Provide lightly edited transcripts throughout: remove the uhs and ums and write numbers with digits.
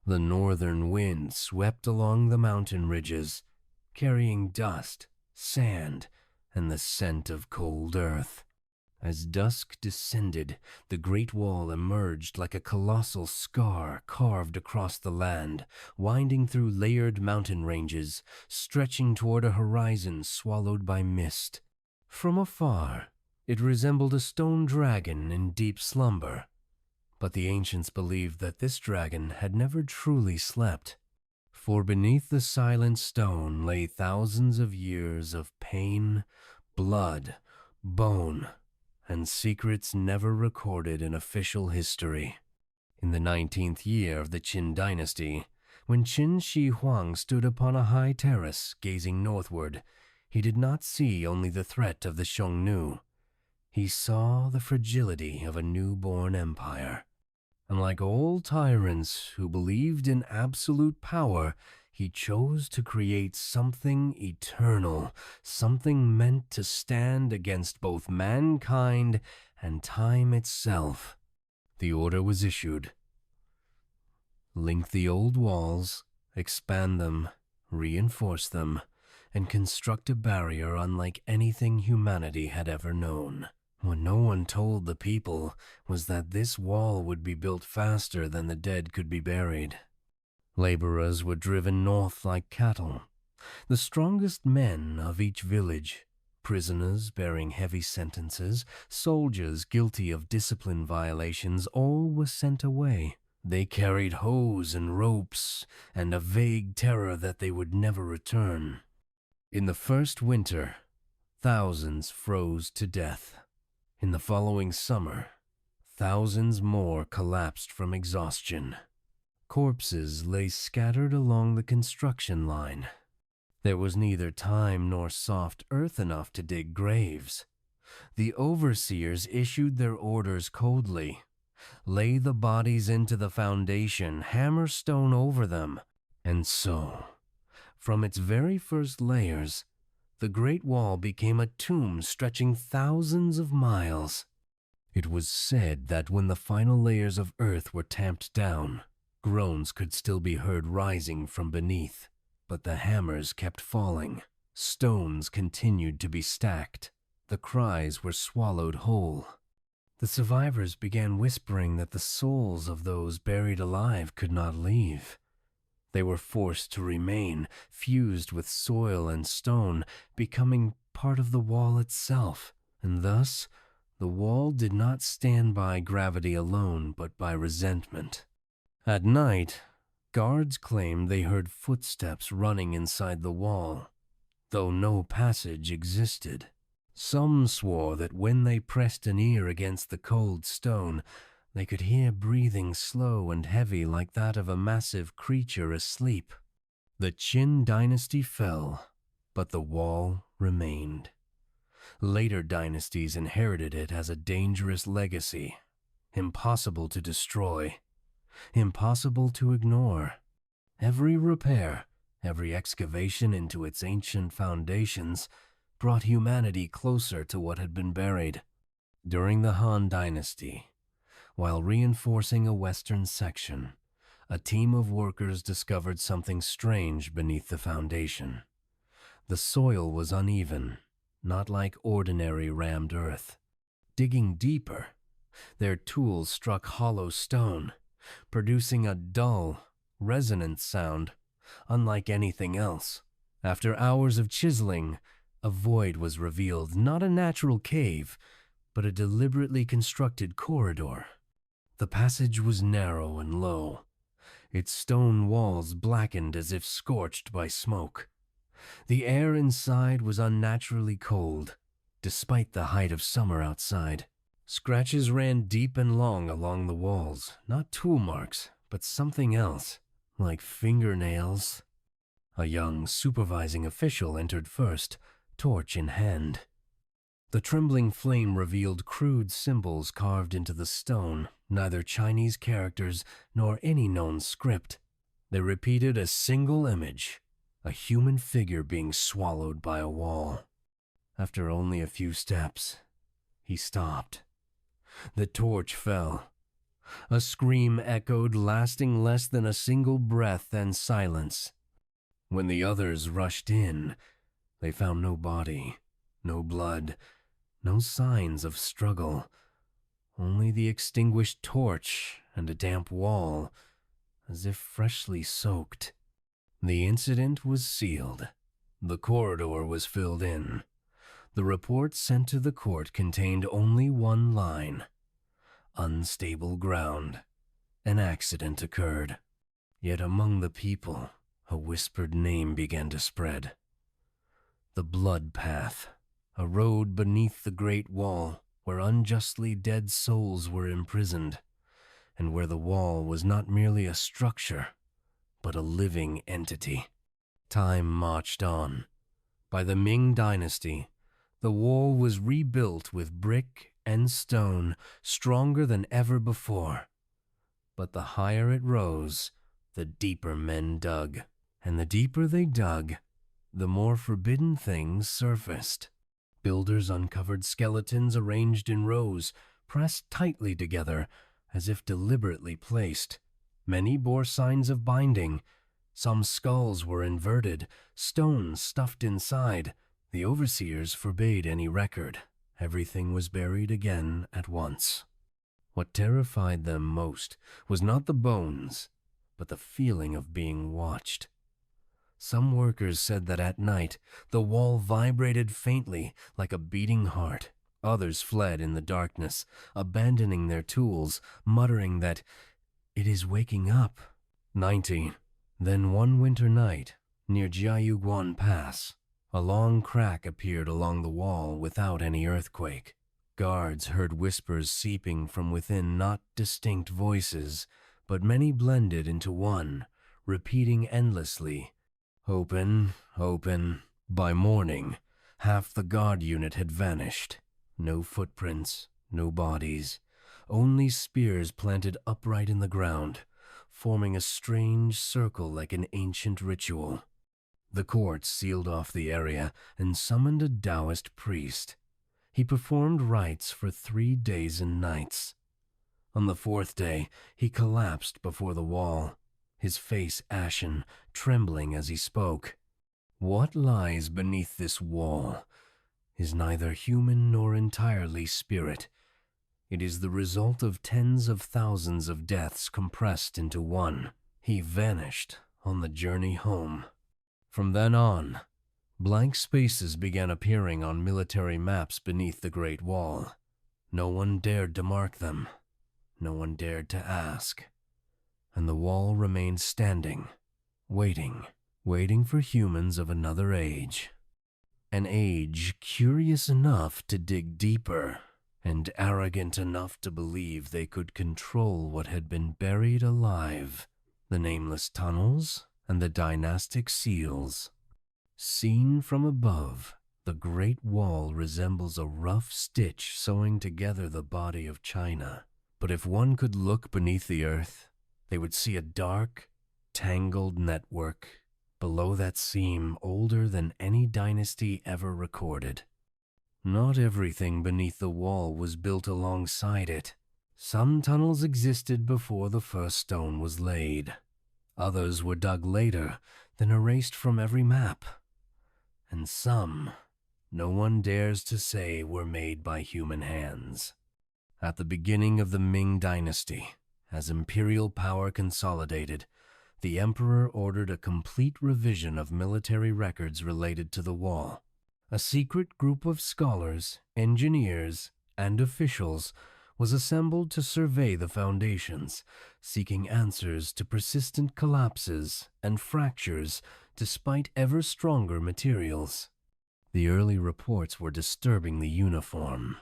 The northern wind swept along the mountain ridges, carrying dust, sand, and the scent of cold earth. As dusk descended, the Great Wall emerged like a colossal scar carved across the land, winding through layered mountain ranges, stretching toward a horizon swallowed by mist. From afar, it resembled a stone dragon in deep slumber, but the ancients believed that this dragon had never truly slept. For beneath the silent stone lay thousands of years of pain, blood, bone, and secrets never recorded in official history. In the 19th year of the Qin dynasty, when Qin Shi Huang stood upon a high terrace gazing northward, he did not see only the threat of the Xiongnu. He saw the fragility of a newborn empire. And like old tyrants who believed in absolute power, he chose to create something eternal, something meant to stand against both mankind and time itself. The order was issued. Link the old walls, expand them, reinforce them, and construct a barrier unlike anything humanity had ever known. What no one told the people was that this wall would be built faster than the dead could be buried. Laborers were driven north like cattle. The strongest men of each village, prisoners bearing heavy sentences, soldiers guilty of discipline violations, all were sent away. They carried hoes and ropes and a vague terror that they would never return. In the first winter, thousands froze to death. In the following summer, thousands more collapsed from exhaustion. Corpses lay scattered along the construction line. There was neither time nor soft earth enough to dig graves. The overseers issued their orders coldly. Lay the bodies into the foundation, hammer stone over them. And so, from its very first layers, the Great Wall became a tomb stretching thousands of miles. It was said that when the final layers of earth were tamped down, groans could still be heard rising from beneath, but the hammers kept falling. Stones continued to be stacked. The cries were swallowed whole. The survivors began whispering that the souls of those buried alive could not leave. They were forced to remain, fused with soil and stone, becoming part of the wall itself, and thus the wall did not stand by gravity alone, but by resentment. At night, guards claimed they heard footsteps running inside the wall, though no passage existed. Some swore that when they pressed an ear against the cold stone, they could hear breathing slow and heavy like that of a massive creature asleep. The Qin dynasty fell, but the wall remained. Later dynasties inherited it as a dangerous legacy, impossible to destroy, impossible to ignore. Every repair, every excavation into its ancient foundations brought humanity closer to what had been buried. During the Han Dynasty, while reinforcing a western section, a team of workers discovered something strange beneath the foundation. The soil was uneven, not like ordinary rammed earth. Digging deeper, their tools struck hollow stone, producing a dull, resonant sound, unlike anything else. After hours of chiseling, a void was revealed, not a natural cave, but a deliberately constructed corridor. The passage was narrow and low, its stone walls blackened as if scorched by smoke. The air inside was unnaturally cold, despite the height of summer outside. Scratches ran deep and long along the walls, not tool marks, but something else, like fingernails. A young supervising official entered first, torch in hand. The trembling flame revealed crude symbols carved into the stone, neither Chinese characters nor any known script. They repeated a single image, a human figure being swallowed by a wall. After only a few steps, he stopped. The torch fell. A scream echoed, lasting less than a single breath and silence. When the others rushed in, they found no body, no blood, no signs of struggle, only the extinguished torch and a damp wall, as if freshly soaked. The incident was sealed. The corridor was filled in. The report sent to the court contained only one line: unstable ground. An accident occurred. Yet among the people, a whispered name began to spread. The Blood Path, a road beneath the Great Wall where unjustly dead souls were imprisoned, and where the wall was not merely a structure, but a living entity. Time marched on. By the Ming Dynasty, the wall was rebuilt with brick and stone, stronger than ever before. But the higher it rose, the deeper men dug. And the deeper they dug, the more forbidden things surfaced. Builders uncovered skeletons arranged in rows, pressed tightly together, as if deliberately placed. Many bore signs of binding. Some skulls were inverted, stones stuffed inside. The overseers forbade any record. Everything was buried again at once. What terrified them most was not the bones, but the feeling of being watched. Some workers said that at night the wall vibrated faintly like a beating heart. Others fled in the darkness, abandoning their tools, muttering that it is waking up. 19. Then one winter night, near Jiayuguan Pass, a long crack appeared along the wall without any earthquake. Guards heard whispers seeping from within, not distinct voices, but many blended into one, repeating endlessly, "Open, open." By morning, half the guard unit had vanished. No footprints, no bodies, only spears planted upright in the ground, forming a strange circle like an ancient ritual. The court sealed off the area and summoned a Taoist priest. He performed rites for 3 days and nights. On the 4th day, he collapsed before the wall, his face ashen, trembling as he spoke. What lies beneath this wall is neither human nor entirely spirit. It is the result of tens of thousands of deaths compressed into one. He vanished on the journey home. From then on, blank spaces began appearing on military maps beneath the Great Wall. No one dared to mark them. No one dared to ask. And the wall remained standing, waiting for humans of another age. An age curious enough to dig deeper and arrogant enough to believe they could control what had been buried alive: the nameless tunnels and the dynastic seals. Seen from above, the Great Wall resembles a rough stitch sewing together the body of China. But if one could look beneath the earth, they would see a dark, tangled network below that seam older than any dynasty ever recorded. Not everything beneath the wall was built alongside it. Some tunnels existed before the first stone was laid. Others were dug later, then erased from every map. And some, no one dares to say, were made by human hands. At the beginning of the Ming Dynasty, as imperial power consolidated, the emperor ordered a complete revision of military records related to the wall. A secret group of scholars, engineers, and officials was assembled to survey the foundations, seeking answers to persistent collapses and fractures despite ever stronger materials. The early reports were disturbingly uniform.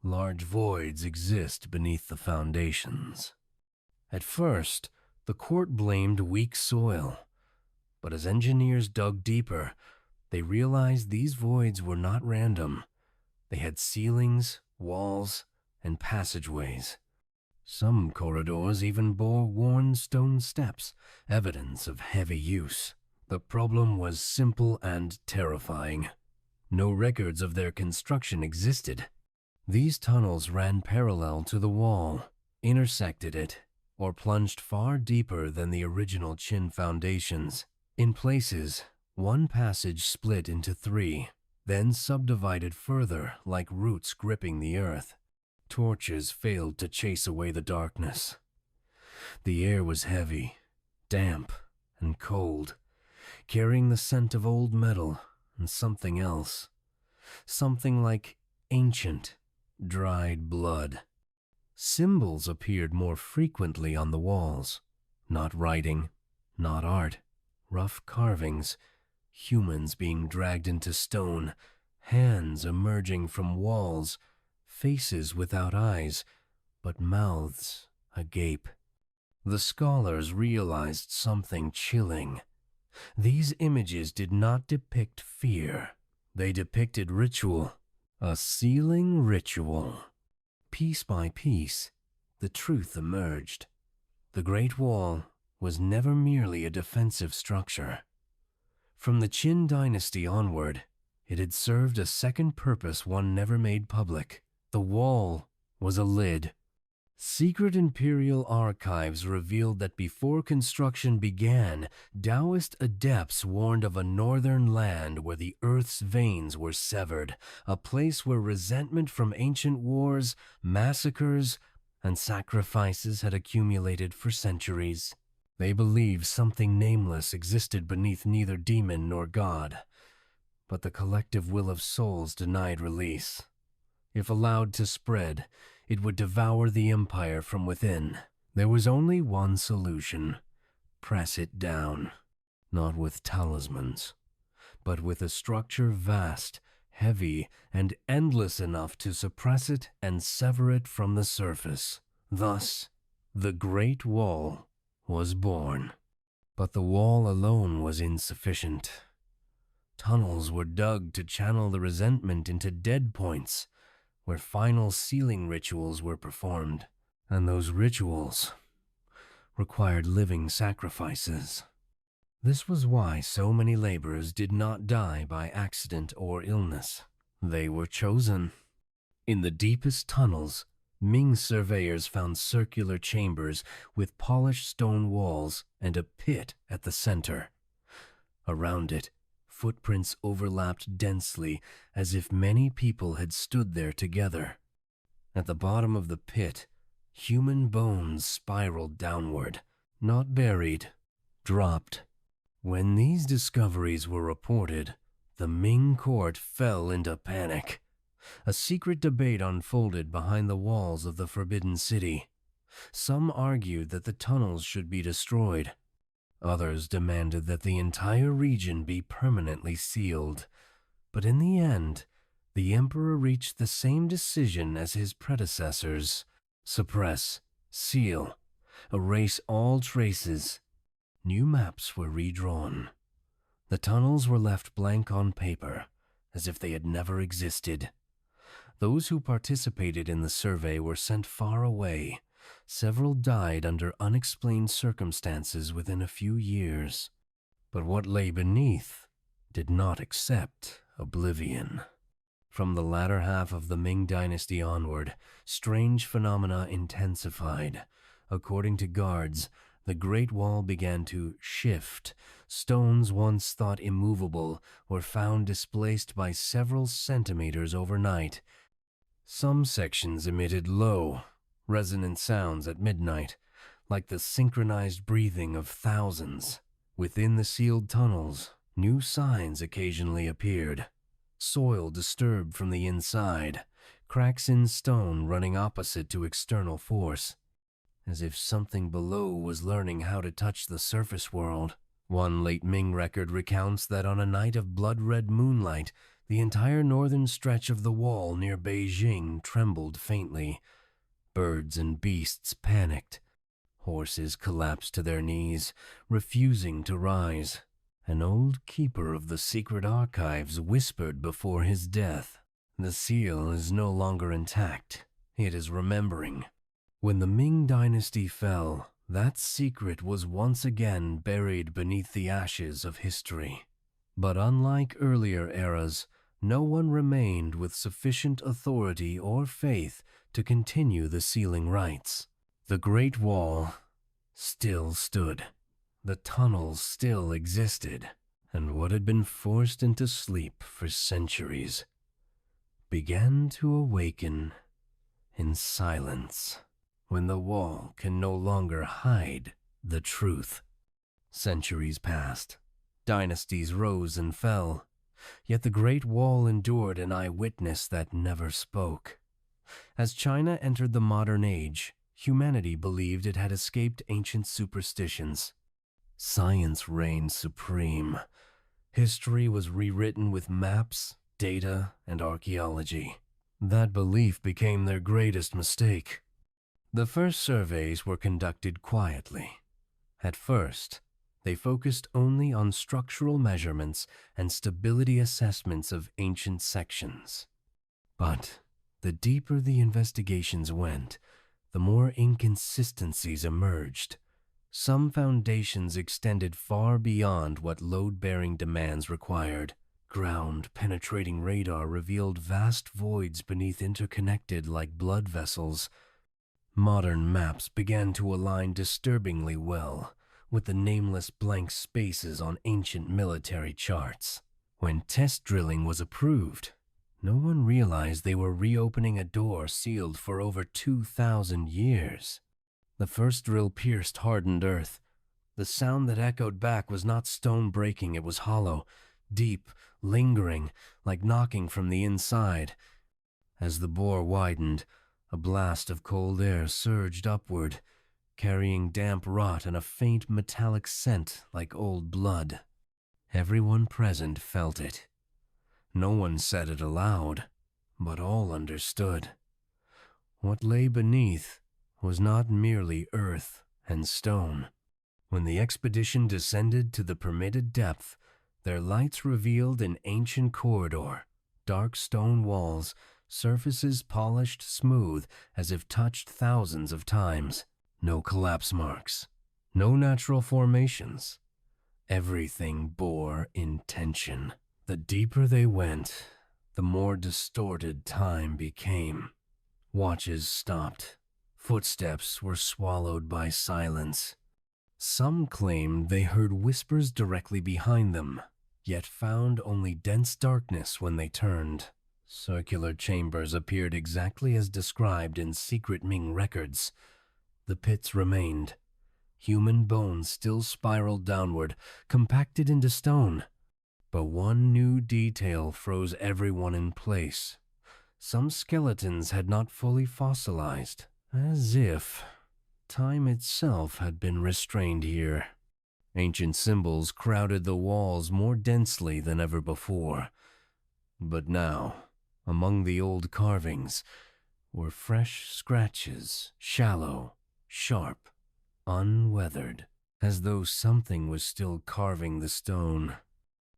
Large voids exist beneath the foundations. At first, the court blamed weak soil, but as engineers dug deeper, they realized these voids were not random. They had ceilings, walls, and passageways. Some corridors even bore worn stone steps, evidence of heavy use. The problem was simple and terrifying. No records of their construction existed. These tunnels ran parallel to the wall, intersected it, or plunged far deeper than the original Qin foundations. In places, one passage split into three, then subdivided further like roots gripping the earth. Torches failed to chase away the darkness. The air was heavy, damp, and cold, carrying the scent of old metal and something else. Something like ancient, dried blood. Symbols appeared more frequently on the walls. Not writing, not art, rough carvings, humans being dragged into stone, hands emerging from walls, faces without eyes, but mouths agape. The scholars realized something chilling. These images did not depict fear. They depicted ritual, a sealing ritual. Piece by piece, the truth emerged. The Great Wall was never merely a defensive structure. From the Qin dynasty onward, it had served a second purpose one never made public. The wall was a lid. Secret imperial archives revealed that before construction began, Taoist adepts warned of a northern land where the earth's veins were severed, a place where resentment from ancient wars, massacres, and sacrifices had accumulated for centuries. They believed something nameless existed beneath neither demon nor god, but the collective will of souls denied release. If allowed to spread, it would devour the empire from within. There was only one solution: press it down, not with talismans, but with a structure vast, heavy, and endless enough to suppress it and sever it from the surface. Thus, the Great Wall was born. But the wall alone was insufficient. Tunnels were dug to channel the resentment into dead points, where final sealing rituals were performed, and those rituals required living sacrifices. This was why so many laborers did not die by accident or illness. They were chosen. In the deepest tunnels, Ming surveyors found circular chambers with polished stone walls and a pit at the center. Around it, footprints overlapped densely as if many people had stood there together. At the bottom of the pit, human bones spiraled downward, not buried, dropped. When these discoveries were reported, the Ming court fell into panic. A secret debate unfolded behind the walls of the Forbidden City. Some argued that the tunnels should be destroyed. Others demanded that the entire region be permanently sealed. But in the end, the emperor reached the same decision as his predecessors: suppress, seal, erase all traces. New maps were redrawn. The tunnels were left blank on paper, as if they had never existed. Those who participated in the survey were sent far away. Several died under unexplained circumstances within a few years. But what lay beneath did not accept oblivion. From the latter half of the Ming dynasty onward, strange phenomena intensified. According to guards, the Great Wall began to shift. Stones once thought immovable were found displaced by several centimeters overnight. Some sections emitted low, resonant sounds at midnight, like the synchronized breathing of thousands. Within the sealed tunnels, new signs occasionally appeared. Soil disturbed from the inside, cracks in stone running opposite to external force, as if something below was learning how to touch the surface world. One late Ming record recounts that on a night of blood-red moonlight, the entire northern stretch of the wall near Beijing trembled faintly. Birds and beasts panicked. Horses collapsed to their knees, refusing to rise. An old keeper of the secret archives whispered before his death, "The seal is no longer intact. It is remembering." When the Ming dynasty fell, that secret was once again buried beneath the ashes of history. But unlike earlier eras, no one remained with sufficient authority or faith to continue the sealing rites. The Great Wall still stood. The tunnels still existed, and what had been forced into sleep for centuries began to awaken in silence when the wall can no longer hide the truth. Centuries passed. Dynasties rose and fell. Yet the Great Wall endured an eyewitness that never spoke. As China entered the modern age, humanity believed it had escaped ancient superstitions. Science reigned supreme. History was rewritten with maps, data, and archaeology. That belief became their greatest mistake. The first surveys were conducted quietly. At first, they focused only on structural measurements and stability assessments of ancient sections. But the deeper the investigations went, the more inconsistencies emerged. Some foundations extended far beyond what load-bearing demands required. Ground-penetrating radar revealed vast voids beneath interconnected like blood vessels. Modern maps began to align disturbingly well with the nameless blank spaces on ancient military charts. When test drilling was approved, no one realized they were reopening a door sealed for over 2,000 years. The first drill pierced hardened earth. The sound that echoed back was not stone breaking, it was hollow, deep, lingering, like knocking from the inside. As the bore widened, a blast of cold air surged upward, carrying damp rot and a faint metallic scent like old blood. Everyone present felt it. No one said it aloud, but all understood. What lay beneath was not merely earth and stone. When the expedition descended to the permitted depth, their lights revealed an ancient corridor, dark stone walls, surfaces polished smooth as if touched thousands of times. No collapse marks, no natural formations. Everything bore intention. The deeper they went, the more distorted time became. Watches stopped. Footsteps were swallowed by silence. Some claimed they heard whispers directly behind them, yet found only dense darkness when they turned. Circular chambers appeared exactly as described in secret Ming records. The pits remained. Human bones still spiraled downward, compacted into stone. But one new detail froze everyone in place. Some skeletons had not fully fossilized, as if time itself had been restrained here. Ancient symbols crowded the walls more densely than ever before. But now, among the old carvings, were fresh scratches, shallow, sharp, unweathered, as though something was still carving the stone.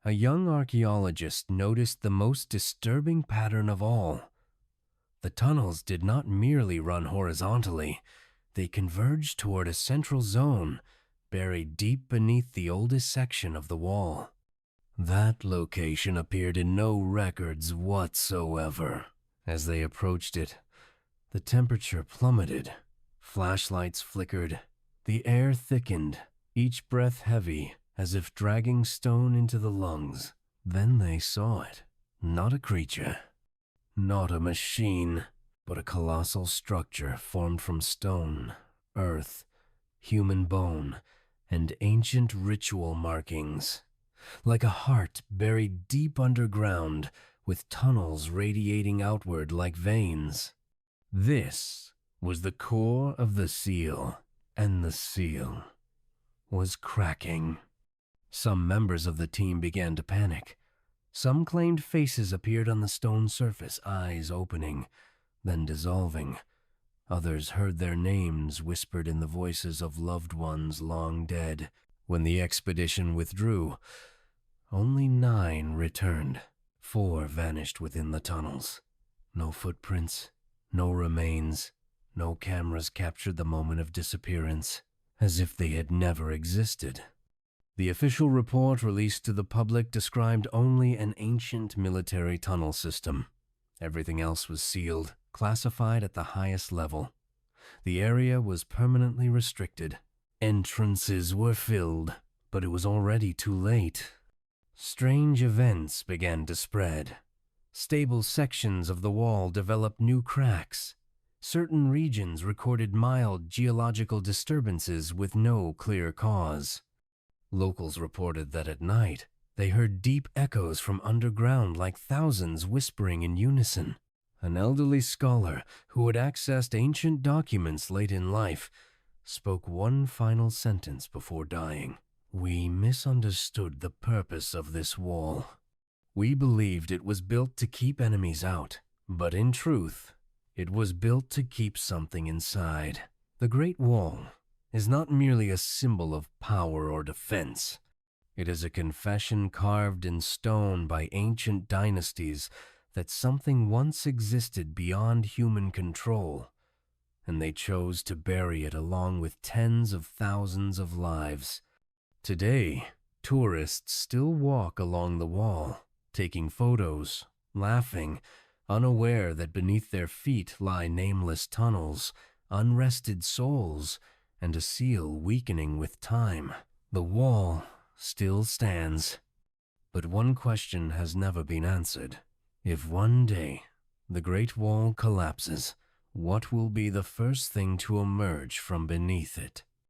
A young archaeologist noticed the most disturbing pattern of all. The tunnels did not merely run horizontally, they converged toward a central zone, buried deep beneath the oldest section of the wall. That location appeared in no records whatsoever. As they approached it, the temperature plummeted. Flashlights flickered. The air thickened, each breath heavy, as if dragging stone into the lungs. Then they saw it. Not a creature, not a machine, but a colossal structure formed from stone, earth, human bone, and ancient ritual markings. Like a heart buried deep underground, with tunnels radiating outward like veins. This was the core of the seal, and the seal was cracking. Some members of the team began to panic. Some claimed faces appeared on the stone surface, eyes opening, then dissolving. Others heard their names whispered in the voices of loved ones long dead. When the expedition withdrew, only 9 returned. 4 vanished within the tunnels. No footprints, no remains, no cameras captured the moment of disappearance, as if they had never existed. The official report released to the public described only an ancient military tunnel system. Everything else was sealed, classified at the highest level. the area was permanently restricted. Entrances were filled, but it was already too late. Strange events began to spread. Stable sections of the wall developed new cracks. Certain regions recorded mild geological disturbances with no clear cause. Locals reported that at night, they heard deep echoes from underground like thousands whispering in unison. An elderly scholar who had accessed ancient documents late in life spoke one final sentence before dying. "We misunderstood the purpose of this wall. We believed it was built to keep enemies out, but in truth, it was built to keep something inside." The Great Wall is not merely a symbol of power or defense. It is a confession carved in stone by ancient dynasties that something once existed beyond human control, and they chose to bury it along with tens of thousands of lives. Today, tourists still walk along the wall, taking photos, laughing, unaware that beneath their feet lie nameless tunnels, unrested souls, and a seal weakening with time. The wall still stands, but one question has never been answered. If one day the Great Wall collapses, what will be the first thing to emerge from beneath it?